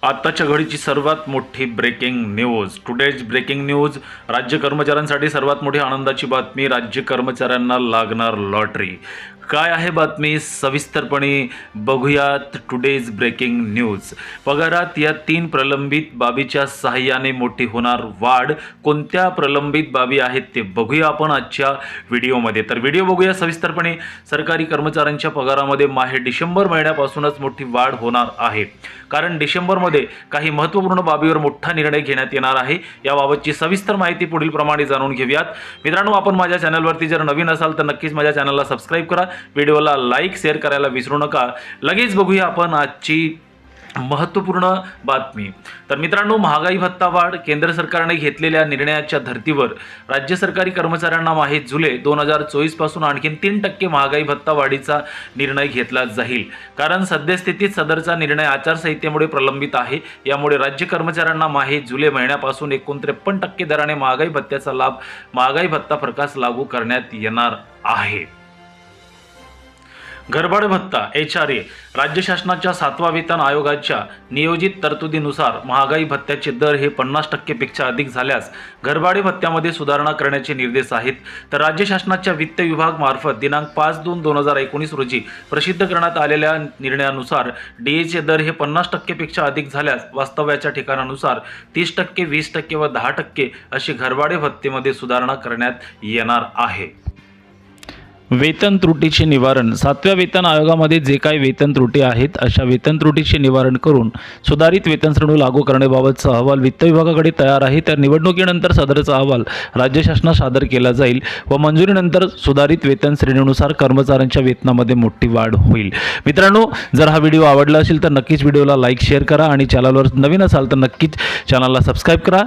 आत्ताच्या घडीची सर्वात मोठी breaking news. Today's breaking news. राज्य कर्मचाऱ्यांसाठी सर्वात मोठी आनंदाची बातमी. राज्य कर्मचाऱ्यांना लागणार लॉटरी. काय आहे बातमी सविस्तरपणे बघूयात. Today's breaking news. पगारात या 3 प्रलंबित बाबीच्या सहाय्याने मोठी होणार वाढ. कोणत्या प्रलंबित बाबी आहेत ते बघूया आपण आजच्या व्हिडिओमध्ये. तर व्हिडिओ बघूया सविस्तरपणे. सरकारी कर्मचाऱ्यांच्या पगारामध्ये माहे डिसेंबर महिन्यापासूनच मोठी वाढ होणार आहे. कारण डिसेंबरमध्ये काही महत्त्वपूर्ण बाबीवर मोठा निर्णय घेण्यात येणार आहे. याबाबतची सविस्तर माहिती पुढील प्रमाणे जाणून घेऊयात. मित्रांनो, आपण माझ्या चॅनलवरती जर नवीन असाल तर नक्कीच माझ्या चॅनलला सबस्क्राईब करा. व्हिडिओला लाईक शेअर करायला विसरू नका. लगेच बघूया आपण आजची महत्त्वपूर्ण बातमी. तर मित्रांनो, महागाई भत्ता वाढ. केंद्र सरकारने घेतलेल्या निर्णयाच्या धर्तीवर राज्य सरकारी कर्मचाऱ्यांना माहे जुलै 2024 पासून आणखीन 3% महागाई भत्ता वाढीचा निर्णय घेतला जाईल. कारण सद्यस्थितीत सदरचा निर्णय आचारसंहितेमुळे प्रलंबित आहे. यामुळे राज्य कर्मचाऱ्यांना माहे जुलै महिन्यापासून 53% दराने महागाई भत्त्याचा लाभ, महागाई भत्ता प्रकाश लागू करण्यात येणार आहे. घरभाडे भत्ता HRA. राज्य शासनाच्या 7व्या वेतन आयोगाच्या नियोजित तरतुदीनुसार महागाई भत्त्याचे दर हे 50% पेक्षा अधिक झाल्यास घरभाडे भत्त्यामध्ये सुधारणा करण्याचे निर्देश आहेत. तर राज्य शासनाच्या वित्त विभाग मार्फत दिनांक 5/2/2019 रोजी प्रसिद्ध करण्यात आलेल्या निर्णयानुसार DA चे दर हे 50% पेक्षा अधिक झाल्यास वास्तव्याच्या ठिकाणानुसार 30%, 20% व 10% अशी घरभाडे भत्तेमध्ये सुधारणा करण्यात येणार आहे. वेतन त्रुटीचे निवारण. 7व्या वेतन आयोगामध्ये जे काही वेतन त्रुटी आहेत अशा वेतन त्रुटीचे निवारण करून सुधारित वेतन श्रेणी लागू करण्याबाबतचा अहवाल वित्त विभागाकडे तयार आहे. तर निवडणुकीनंतर सदरचा अहवाल राज्य शासनास सादर केला जाईल व मंजुरीनंतर सुधारित वेतन श्रेणीनुसार कर्मचाऱ्यांच्या वेतनामध्ये मोठी वाढ होईल. मित्रांनो, जर हा व्हिडिओ आवडला असेल तर नक्कीच व्हिडिओला लाईक शेअर करा आणि चॅनलवर नवीन असाल तर नक्कीच चॅनलला सबस्क्राईब करा.